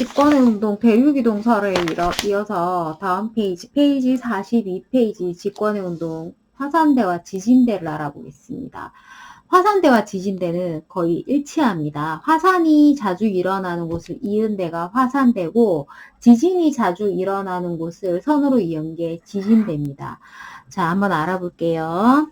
집권의 운동 대유기동설에 이어서 다음 페이지 42페이지 집권의 운동 화산대와 지진대를 알아보겠습니다. 화산대와 지진대는 거의 일치합니다. 화산이 자주 일어나는 곳을 이은 데가 화산대고 지진이 자주 일어나는 곳을 선으로 이은 게 지진대입니다. 자, 한번 알아볼게요.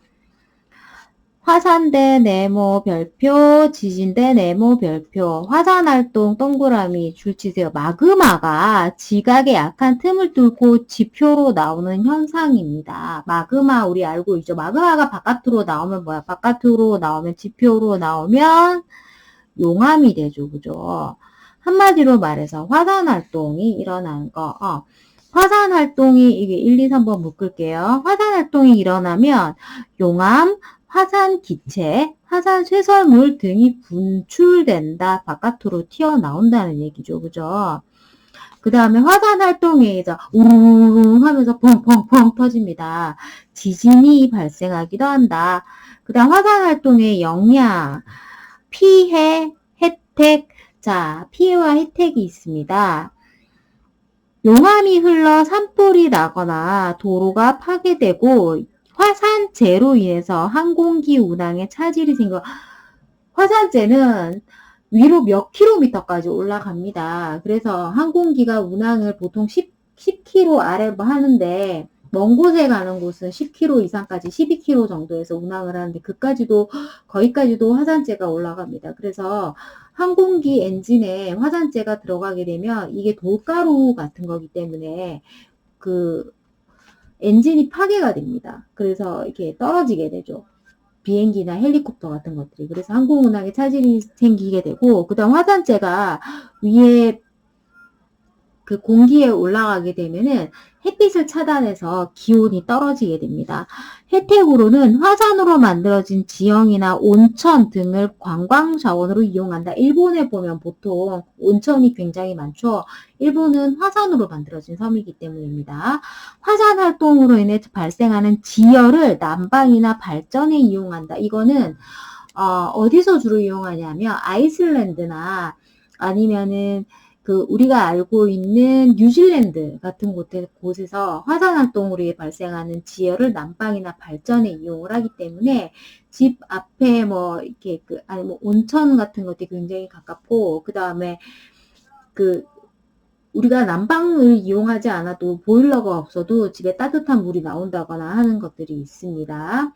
화산대 네모 별표, 지진대 네모 별표, 화산활동 동그라미 줄치세요. 마그마가 지각에 약한 틈을 뚫고 지표로 나오는 현상입니다. 마그마 우리 알고 있죠? 마그마가 바깥으로 나오면 뭐야? 바깥으로 나오면 지표로 나오면 용암이 되죠. 그죠? 한마디로 말해서 화산활동이 일어나는 거. 화산활동이 이게 1, 2, 3번 묶을게요. 화산활동이 일어나면 용암, 화산 기체, 화산 쇠설물 등이 분출된다, 바깥으로 튀어나온다는 얘기죠. 그죠? 그 다음에 화산 활동에 의해서 우르르 하면서 펑펑펑 터집니다. 지진이 발생하기도 한다. 그 다음 화산 활동의 영향, 피해, 혜택. 자, 피해와 혜택이 있습니다. 용암이 흘러 산불이 나거나 도로가 파괴되고 화산재로 인해서 항공기 운항에 차질이 생겨. 화산재는 위로 몇 킬로미터까지 올라갑니다. 그래서 항공기가 운항을 보통 10km 아래 뭐 하는데 먼 곳에 가는 곳은 10km 이상까지 12km 정도에서 운항을 하는데 거기까지도 화산재가 올라갑니다. 그래서 항공기 엔진에 화산재가 들어가게 되면 이게 돌가루 같은 거기 때문에 그 엔진이 파괴가 됩니다. 그래서 이렇게 떨어지게 되죠. 비행기나 헬리콥터 같은 것들이. 그래서 항공운항에 차질이 생기게 되고, 그 다음 화산재가 위에 그 공기에 올라가게 되면은 햇빛을 차단해서 기온이 떨어지게 됩니다. 혜택으로는 화산으로 만들어진 지형이나 온천 등을 관광 자원으로 이용한다. 일본에 보면 보통 온천이 굉장히 많죠. 일본은 화산으로 만들어진 섬이기 때문입니다. 화산 활동으로 인해 발생하는 지열을 난방이나 발전에 이용한다. 이거는 어디서 주로 이용하냐면 아이슬란드나 아니면은 우리가 알고 있는 뉴질랜드 같은 곳에서 화산활동으로 발생하는 지열을 난방이나 발전에 이용을 하기 때문에 집 앞에 이렇게 온천 같은 것들이 굉장히 가깝고, 그 다음에 우리가 난방을 이용하지 않아도 보일러가 없어도 집에 따뜻한 물이 나온다거나 하는 것들이 있습니다.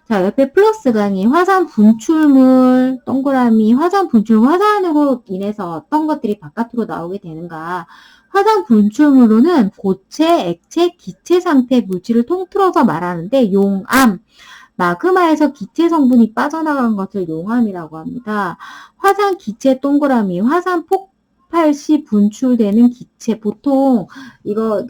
자, 옆에 플러스 강의, 화산 분출물, 동그라미, 화산으로 인해서 어떤 것들이 바깥으로 나오게 되는가. 화산 분출물로는 고체, 액체, 기체 상태 물질을 통틀어서 말하는데, 용암, 마그마에서 기체 성분이 빠져나간 것을 용암이라고 합니다. 화산 기체 동그라미, 화산 폭발 시 분출되는 기체, 보통, 이거,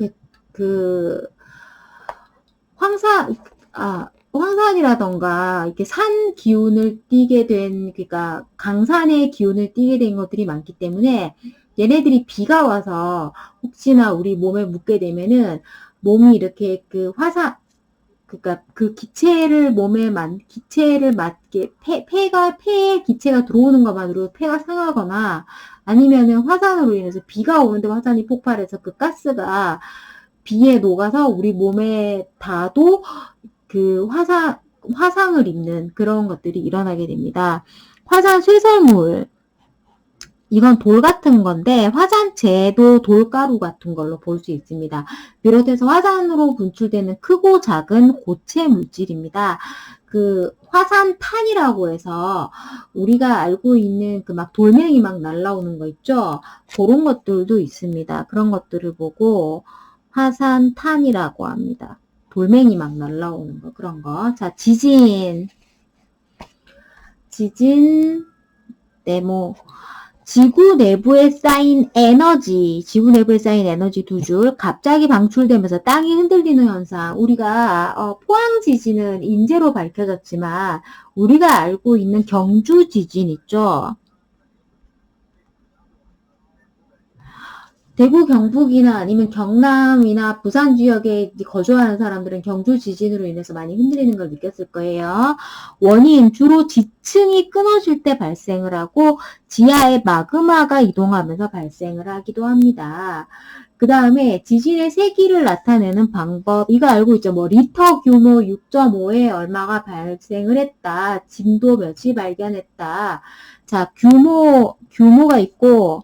황산이라던가 이렇게 산 기운을 띠게 된, 그러니까 강산의 기운을 띠게 된 것들이 많기 때문에 얘네들이 비가 와서 혹시나 우리 몸에 묻게 되면은 몸이 이렇게 그러니까 그 기체를 기체를 맞게 폐에 기체가 들어오는 것만으로 폐가 상하거나 아니면은 화산으로 인해서 비가 오는데 화산이 폭발해서 그 가스가 비에 녹아서 우리 몸에 닿아도 화상을 입는 그런 것들이 일어나게 됩니다. 화산 쇠설물. 이건 돌 같은 건데, 화산재도 돌가루 같은 걸로 볼 수 있습니다. 비롯해서 화산으로 분출되는 크고 작은 고체 물질입니다. 화산탄이라고 해서 우리가 알고 있는 돌멩이 날라오는 거 있죠? 그런 것들도 있습니다. 그런 것들을 보고 화산탄이라고 합니다. 돌멩이 날라오는 거, 그런 거. 자, 지진, 네모. 지구 내부에 쌓인 에너지 두 줄, 갑자기 방출되면서 땅이 흔들리는 현상. 우리가, 포항 지진은 인재로 밝혀졌지만, 우리가 알고 있는 경주 지진 있죠? 대구 경북이나 아니면 경남이나 부산 지역에 거주하는 사람들은 경주 지진으로 인해서 많이 흔들리는 걸 느꼈을 거예요. 원인, 주로 지층이 끊어질 때 발생을 하고 지하에 마그마가 이동하면서 발생을 하기도 합니다. 그 다음에 지진의 세기를 나타내는 방법, 이거 알고 있죠? 뭐 리터 규모 6.5에 얼마가 발생을 했다. 진도 몇이 발견했다. 자, 규모가 있고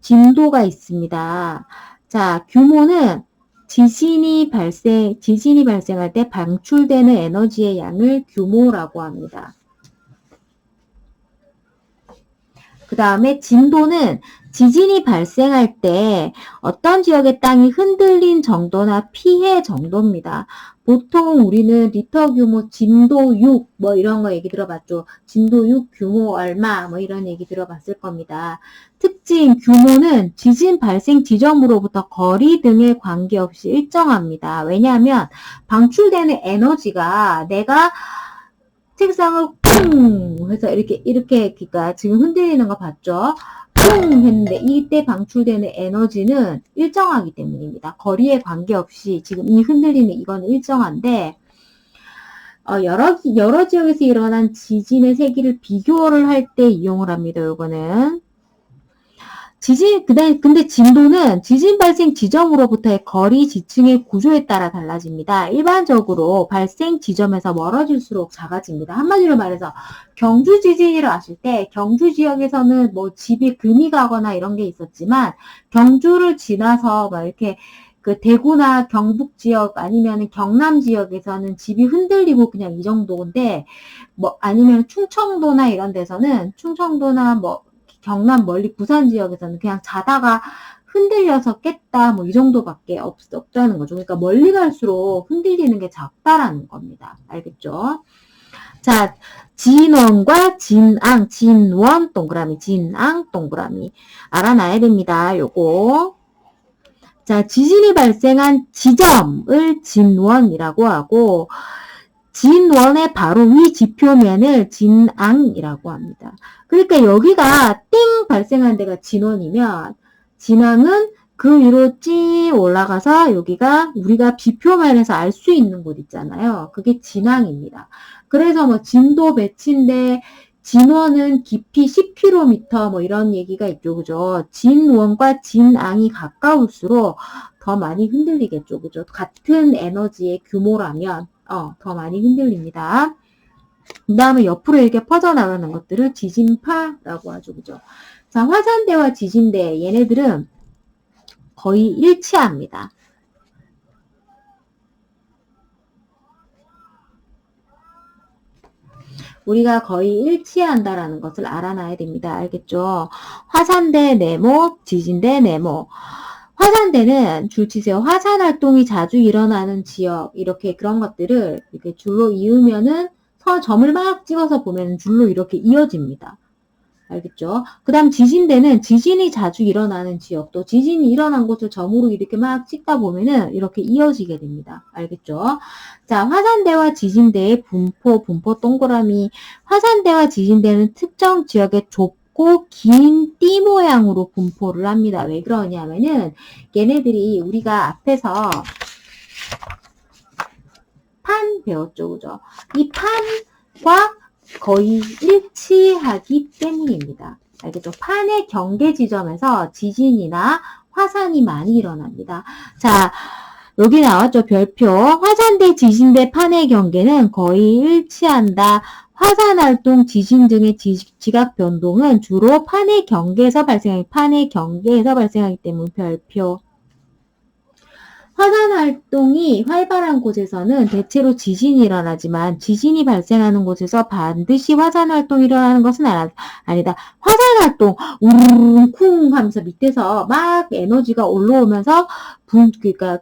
진도가 있습니다. 자, 규모는 지진이 발생할 때 방출되는 에너지의 양을 규모라고 합니다. 그 다음에 진도는 지진이 발생할 때 어떤 지역의 땅이 흔들린 정도나 피해 정도입니다. 보통 우리는 리터 규모 진도 6 뭐 이런 거 얘기 들어봤죠. 진도 6 규모 얼마 뭐 이런 얘기 들어봤을 겁니다. 특징 규모는 지진 발생 지점으로부터 거리 등에 관계없이 일정합니다. 왜냐하면 방출되는 에너지가 내가 책상을 쿵 해서 이렇게 그러니까 지금 흔들리는 거 봤죠? 쿵 했는데 이때 방출되는 에너지는 일정하기 때문입니다. 거리에 관계없이 지금 이 흔들리는 이거는 일정한데 여러 지역에서 일어난 지진의 세기를 비교를 할 때 이용을 합니다. 요거는 근데 진도는 지진 발생 지점으로부터의 거리 지층의 구조에 따라 달라집니다. 일반적으로 발생 지점에서 멀어질수록 작아집니다. 한마디로 말해서 경주 지진이 일어났을 때 경주 지역에서는 뭐 집이 금이 가거나 이런 게 있었지만 경주를 지나서 막 이렇게 그 대구나 경북 지역 아니면 경남 지역에서는 집이 흔들리고 그냥 이 정도인데 뭐 아니면 충청도나 이런 데서는 충청도나 뭐 경남 멀리 부산 지역에서는 그냥 자다가 흔들려서 깼다 뭐 이 정도밖에 없다는 거죠. 그러니까 멀리 갈수록 흔들리는 게 작다라는 겁니다. 알겠죠? 자, 진원과 진앙, 진원 동그라미, 진앙 동그라미 알아놔야 됩니다. 요거. 자, 지진이 발생한 지점을 진원이라고 하고 진원의 바로 위 지표면을 진앙이라고 합니다. 그러니까 여기가 띵 발생한 데가 진원이면 진앙은 그 위로 찌 올라가서 여기가 우리가 비표면에서 알 수 있는 곳 있잖아요. 그게 진앙입니다. 그래서 뭐 진도 배치인데 진원은 깊이 10km 뭐 이런 얘기가 있죠. 그죠? 진원과 진앙이 가까울수록 더 많이 흔들리겠죠. 그죠? 같은 에너지의 규모라면 더 많이 흔들립니다. 그 다음에 옆으로 이렇게 퍼져나가는 것들을 지진파라고 하죠. 그죠? 자, 화산대와 지진대, 얘네들은 거의 일치합니다. 우리가 거의 일치한다라는 것을 알아놔야 됩니다. 알겠죠? 화산대 네모, 지진대 네모. 화산대는 줄 치세요. 화산 활동이 자주 일어나는 지역, 이렇게 그런 것들을 이렇게 줄로 이으면은 점을 막 찍어서 보면 줄로 이렇게 이어집니다. 알겠죠? 그 다음 지진대는 지진이 자주 일어나는 지역도 지진이 일어난 곳을 점으로 이렇게 막 찍다 보면은 이렇게 이어지게 됩니다. 알겠죠? 자, 화산대와 지진대의 분포 동그라미. 화산대와 지진대는 특정 지역의 좁고 긴 띠 모양으로 분포를 합니다. 왜 그러냐면은 얘네들이 우리가 앞에서 판 배웠죠, 그죠? 이 판과 거의 일치하기 때문입니다. 알겠죠? 판의 경계 지점에서 지진이나 화산이 많이 일어납니다. 자, 여기 나왔죠? 별표. 화산대, 지진대, 판의 경계는 거의 일치한다. 화산활동, 지진 등의 지각 변동은 주로 판의 경계에서 발생하기 때문에 별표. 화산 활동이 활발한 곳에서는 대체로 지진이 일어나지만 지진이 발생하는 곳에서 반드시 화산 활동이 일어나는 것은 아니다. 화산 활동 우르르 쿵 하면서 밑에서 막 에너지가 올라오면서 그러니까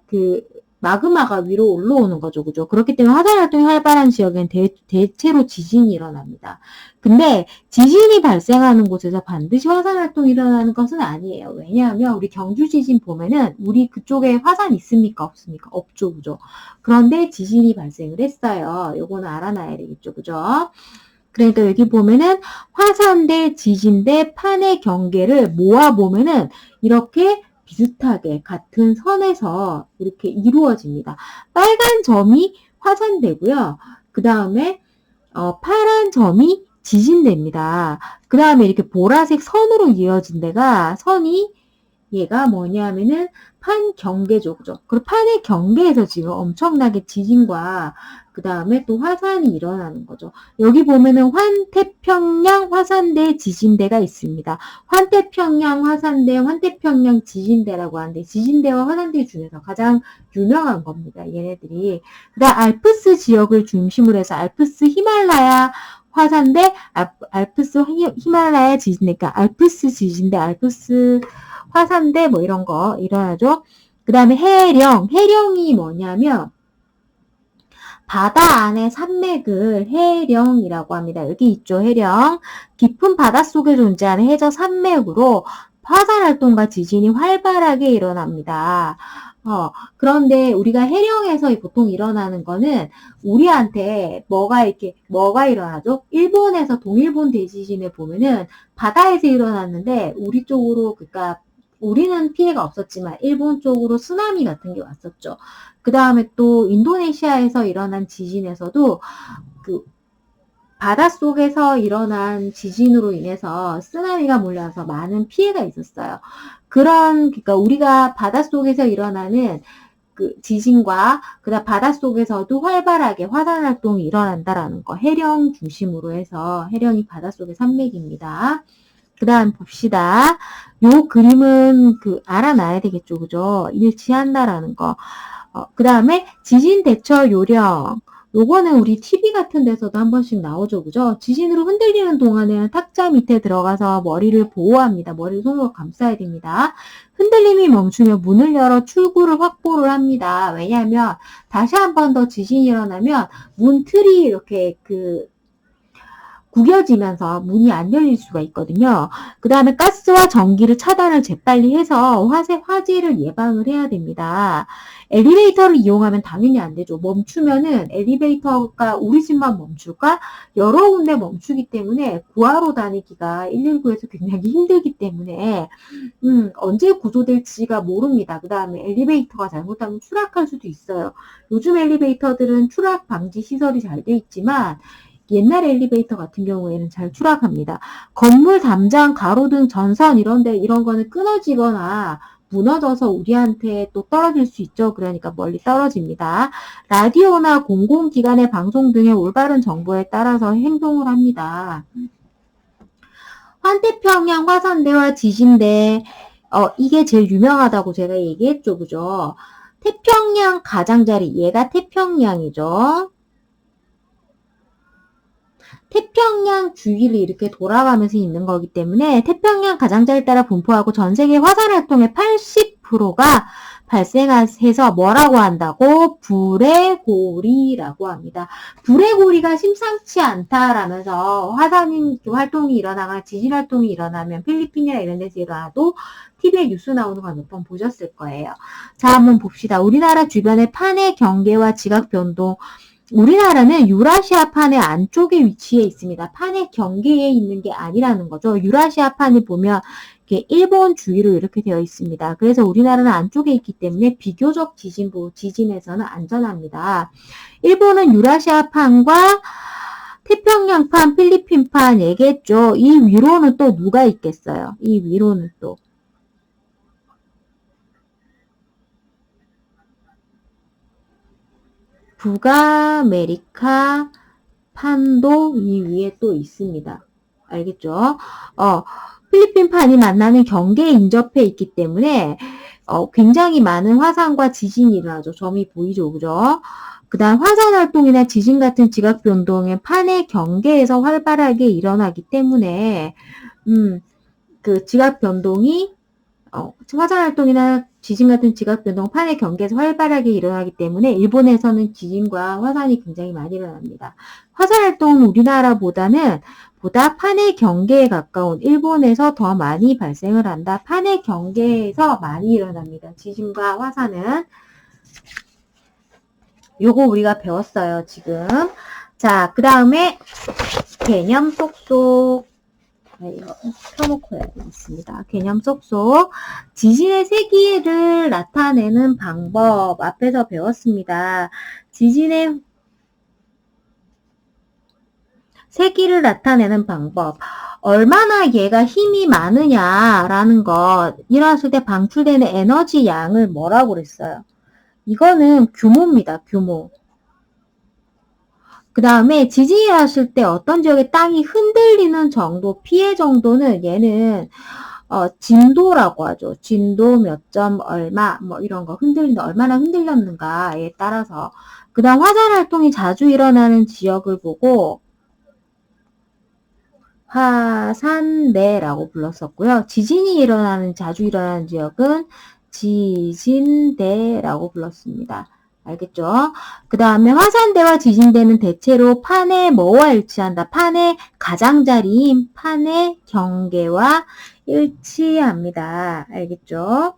마그마가 위로 올라오는 거죠. 그죠? 그렇기 때문에 화산 활동이 활발한 지역엔 대체로 지진이 일어납니다. 근데 지진이 발생하는 곳에서 반드시 화산 활동이 일어나는 것은 아니에요. 왜냐하면 우리 경주 지진 보면은 우리 그쪽에 화산 있습니까? 없습니까? 없죠. 그죠? 그런데 지진이 발생을 했어요. 요거는 알아놔야 되겠죠. 그죠? 그러니까 여기 보면은 화산 대 지진 대 판의 경계를 모아보면은 이렇게 비슷하게 같은 선에서 이렇게 이루어집니다. 빨간 점이 화산대고요. 그 다음에 파란 점이 지진대입니다. 그 다음에 이렇게 보라색 선으로 이어진 데가 선이 얘가 뭐냐면은 판 경계죠. 그죠? 그리고 판의 경계에서 지금 엄청나게 지진과 그 다음에 또 화산이 일어나는 거죠. 여기 보면은 환태평양 화산대 지진대가 있습니다. 환태평양 화산대, 환태평양 지진대라고 하는데 지진대와 화산대 중에서 가장 유명한 겁니다. 얘네들이. 그다음 알프스 지역을 중심으로 해서 알프스 히말라야 화산대, 알프스 히말라야 지진대, 그러니까 알프스 지진대, 알프스 화산대 뭐 이런 거 일어나죠. 그 다음에 해령이 뭐냐면 바다 안의 산맥을 해령이라고 합니다. 여기 있죠, 해령. 깊은 바닷속에 존재하는 해저 산맥으로 화산 활동과 지진이 활발하게 일어납니다. 그런데 우리가 해령에서 보통 일어나는 거는 우리한테 뭐가 일어나죠? 일본에서 동일본 대지진을 보면은 바다에서 일어났는데 우리 쪽으로, 그러니까 우리는 피해가 없었지만 일본 쪽으로 쓰나미 같은 게 왔었죠. 그 다음에 또 인도네시아에서 일어난 지진에서도 그 바닷속에서 일어난 지진으로 인해서 쓰나미가 몰려서 많은 피해가 있었어요. 그러니까 우리가 바닷속에서 일어나는 그 지진과 그다음 바닷속에서도 활발하게 화산 활동이 일어난다라는 거. 해령 중심으로 해서 해령이 바닷속의 산맥입니다. 그 다음 봅시다. 요 그림은 알아놔야 되겠죠. 그죠? 일치한다라는 거. 그 다음에 지진 대처 요령. 요거는 우리 TV 같은 데서도 한 번씩 나오죠. 그죠? 지진으로 흔들리는 동안에는 탁자 밑에 들어가서 머리를 보호합니다. 머리를 손으로 감싸야 됩니다. 흔들림이 멈추면 문을 열어 출구를 확보를 합니다. 왜냐하면 다시 한 번 더 지진이 일어나면 문 틀이 이렇게 구겨지면서 문이 안 열릴 수가 있거든요. 그 다음에 가스와 전기를 차단을 재빨리 해서 화재를 예방을 해야 됩니다. 엘리베이터를 이용하면 당연히 안 되죠. 멈추면은 엘리베이터가 우리 집만 멈출까? 여러 군데 멈추기 때문에 구하러 다니기가 119에서 굉장히 힘들기 때문에 언제 구조될지가 모릅니다. 그 다음에 엘리베이터가 잘못하면 추락할 수도 있어요. 요즘 엘리베이터들은 추락 방지 시설이 잘 돼 있지만 옛날 엘리베이터 같은 경우에는 잘 추락합니다. 건물 담장, 가로등, 전선 이런 거는 끊어지거나 무너져서 우리한테 또 떨어질 수 있죠. 그러니까 멀리 떨어집니다. 라디오나 공공기관의 방송 등의 올바른 정보에 따라서 행동을 합니다. 환태평양 화산대와 지진대, 이게 제일 유명하다고 제가 얘기했죠. 그죠? 태평양 가장자리, 얘가 태평양이죠. 태평양 주위를 이렇게 돌아가면서 있는 거기 때문에 태평양 가장자리에 따라 분포하고 전 세계 화산 활동의 80%가 발생해서 뭐라고 한다고? 불의 고리라고 합니다. 불의 고리가 심상치 않다라면서 화산 활동이 일어나거나 지진 활동이 일어나면 필리핀이나 이런 데서 일어나도 TV에 뉴스 나오는 걸 몇 번 보셨을 거예요. 자, 한번 봅시다. 우리나라 주변의 판의 경계와 지각 변동. 우리나라는 유라시아 판의 안쪽에 위치해 있습니다. 판의 경계에 있는 게 아니라는 거죠. 유라시아 판을 보면 이렇게 일본 주위로 이렇게 되어 있습니다. 그래서 우리나라는 안쪽에 있기 때문에 비교적 지진에서는 안전합니다. 일본은 유라시아 판과 태평양 판, 필리핀 판 얘기했죠. 이 위로는 또 누가 있겠어요? 이 위로는 또. 북아메리카 판도 이 위에 또 있습니다. 알겠죠? 필리핀 판이 만나는 경계에 인접해 있기 때문에 굉장히 많은 화산과 지진이 일어나죠. 점이 보이죠. 그죠? 그 다음 화산 활동이나 지진 같은 지각 변동은 판의 경계에서 활발하게 일어나기 때문에 그 지각 변동이 화산 활동이나 지진 같은 지각 변동 판의 경계에서 활발하게 일어나기 때문에 일본에서는 지진과 화산이 굉장히 많이 일어납니다. 화산 활동은 보다 판의 경계에 가까운 일본에서 더 많이 발생을 한다. 판의 경계에서 많이 일어납니다. 지진과 화산은. 요거 우리가 배웠어요, 지금. 자, 그 다음에 개념 쏙쏙. 이거 펴놓고 해야 되겠습니다. 개념 쏙쏙. 지진의 세기를 나타내는 방법 앞에서 배웠습니다. 지진의 세기를 나타내는 방법. 얼마나 얘가 힘이 많으냐라는 것, 일어났을 때 방출되는 에너지 양을 뭐라고 그랬어요? 이거는 규모입니다. 규모. 그 다음에 지진이 났을 때 어떤 지역의 땅이 흔들리는 정도, 피해 정도는 얘는 진도라고 하죠. 진도 몇 점 얼마 뭐 이런 거 흔들린다. 얼마나 흔들렸는가에 따라서. 그 다음 화산 활동이 자주 일어나는 지역을 보고 화산대라고 불렀었고요. 지진이 자주 일어나는 지역은 지진대라고 불렀습니다. 알겠죠? 그 다음에 화산대와 지진대는 대체로 판의 뭐와 일치한다? 판의 가장자리인 판의 경계와 일치합니다. 알겠죠?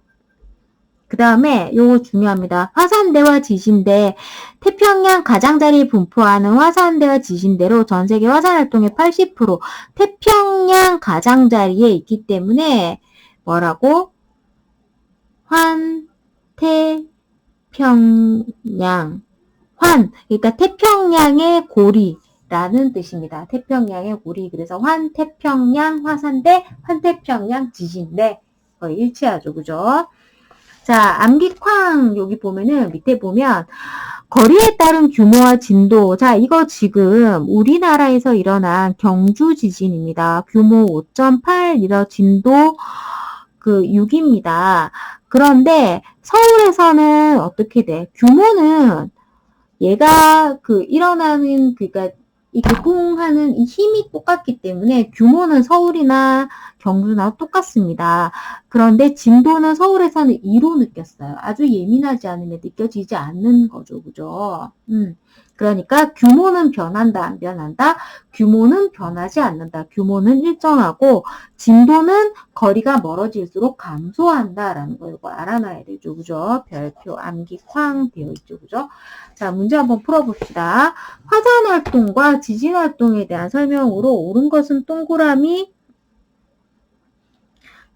그 다음에 요거 중요합니다. 화산대와 지진대, 태평양 가장자리 분포하는 화산대와 지진대로 전세계 화산활동의 80% 태평양 가장자리에 있기 때문에 뭐라고? 환태평양. 그러니까 태평양의 고리라는 뜻입니다. 태평양의 고리. 그래서 환태평양 화산대, 환태평양 지진대. 거의 일치하죠. 그죠? 자, 암기쾅 여기 보면은 밑에 보면 거리에 따른 규모와 진도. 자, 이거 지금 우리나라에서 일어난 경주 지진입니다. 규모 5.8, 진도 6입니다. 그런데 서울에서는 어떻게 돼? 규모는 얘가 그러니까 이 개통하는 이 힘이 똑같기 때문에 규모는 서울이나 경주나 똑같습니다. 그런데 진도는 서울에서는 2로 느꼈어요. 아주 예민하지 않으면 느껴지지 않는 거죠. 그죠? 그러니까 규모는 변한다, 안 변한다? 규모는 변하지 않는다. 규모는 일정하고 진도는 거리가 멀어질수록 감소한다라는 거 이거 알아놔야 되죠. 그죠? 별표, 암기 쾅 되어 있죠. 그죠? 자, 문제 한번 풀어봅시다. 화산 활동과 지진 활동에 대한 설명으로 옳은 것은 동그라미,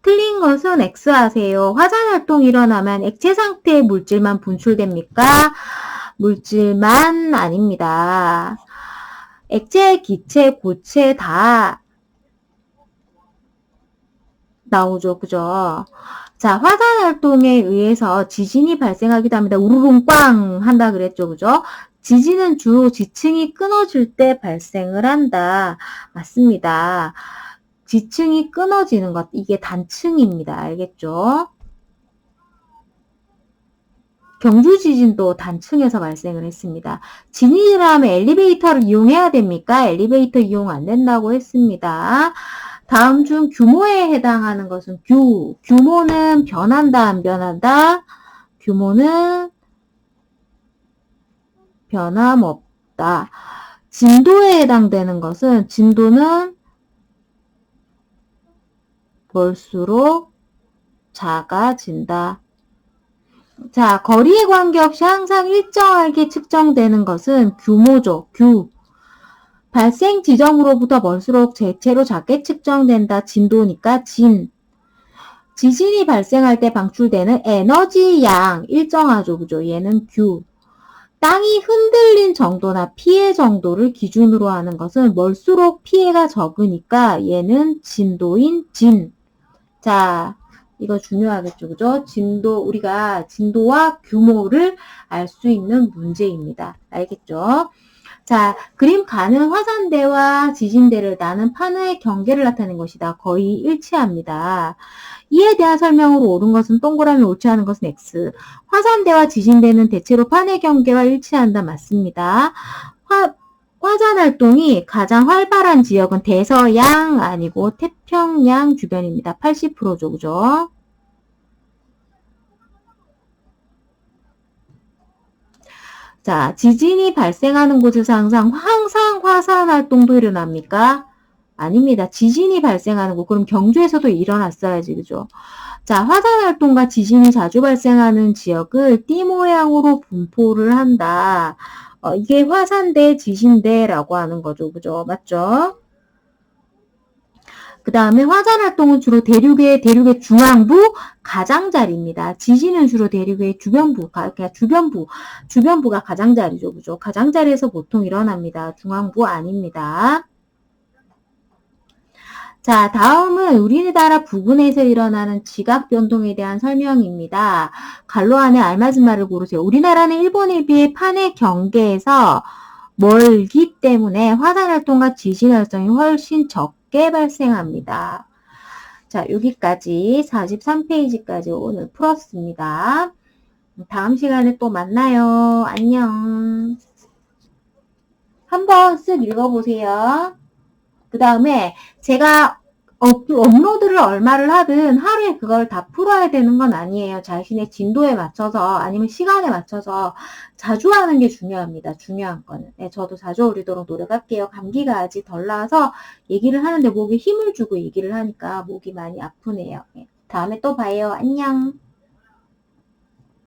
틀린 것은 X 하세요. 화산 활동이 일어나면 액체 상태의 물질만 분출됩니까? 물질만 아닙니다. 액체, 기체, 고체 다 나오죠. 그죠? 자, 화산 활동에 의해서 지진이 발생하기도 합니다. 우르릉 꽝 한다 그랬죠. 그죠? 지진은 주로 지층이 끊어질 때 발생을 한다. 맞습니다. 지층이 끊어지는 것, 이게 단층입니다. 알겠죠? 경주 지진도 단층에서 발생을 했습니다. 지진이 일어나면 엘리베이터를 이용해야 됩니까? 엘리베이터 이용 안 된다고 했습니다. 다음 중 규모에 해당하는 것은 규모는 변한다, 안 변한다? 규모는 변함없다. 진도에 해당되는 것은 진도는 볼수록 작아진다. 자, 거리에 관계없이 항상 일정하게 측정되는 것은 규모죠. 발생 지점으로부터 멀수록 대체로 작게 측정된다. 진도니까 지진이 발생할 때 방출되는 에너지 양 일정하죠. 그죠? 얘는 땅이 흔들린 정도나 피해 정도를 기준으로 하는 것은 멀수록 피해가 적으니까 얘는 진도인 자, 이거 중요하겠죠. 그죠? 우리가 진도와 규모를 알 수 있는 문제입니다. 알겠죠? 자, 그림 가는 화산대와 지진대를 나는 판의 경계를 나타낸 것이다. 거의 일치합니다. 이에 대한 설명으로 옳은 것은 동그라미, 옳지 않은 것은 X. 화산대와 지진대는 대체로 판의 경계와 일치한다. 맞습니다. 화산 활동이 가장 활발한 지역은 대서양 아니고 태평양 주변입니다. 80%죠. 그죠? 자, 지진이 발생하는 곳에서 항상 화산 활동도 일어납니까? 아닙니다. 지진이 발생하는 곳. 그럼 경주에서도 일어났어야지, 그죠? 자, 화산 활동과 지진이 자주 발생하는 지역을 띠 모양으로 분포를 한다. 이게 화산대, 지진대라고 하는 거죠, 그죠? 맞죠? 그 다음에 화산 활동은 주로 대륙의 중앙부, 가장자리입니다. 지진은 주로 대륙의 주변부가 가장자리죠, 그죠? 가장자리에서 보통 일어납니다. 중앙부 아닙니다. 자, 다음은 우리나라 부근에서 일어나는 지각 변동에 대한 설명입니다. 갈로 안에 알맞은 말을 고르세요. 우리나라는 일본에 비해 판의 경계에서 멀기 때문에 화산 활동과 지진 활동이 훨씬 적게 발생합니다. 자, 여기까지 43페이지까지 오늘 풀었습니다. 다음 시간에 또 만나요. 안녕. 한번 쓱 읽어보세요. 그 다음에 제가 업로드를 얼마를 하든 하루에 그걸 다 풀어야 되는 건 아니에요. 자신의 진도에 맞춰서 아니면 시간에 맞춰서 자주 하는 게 중요합니다. 중요한 거는. 네, 저도 자주 어리도록 노력할게요. 감기가 아직 덜 나와서 얘기를 하는데 목에 힘을 주고 얘기를 하니까 목이 많이 아프네요. 네, 다음에 또 봐요. 안녕.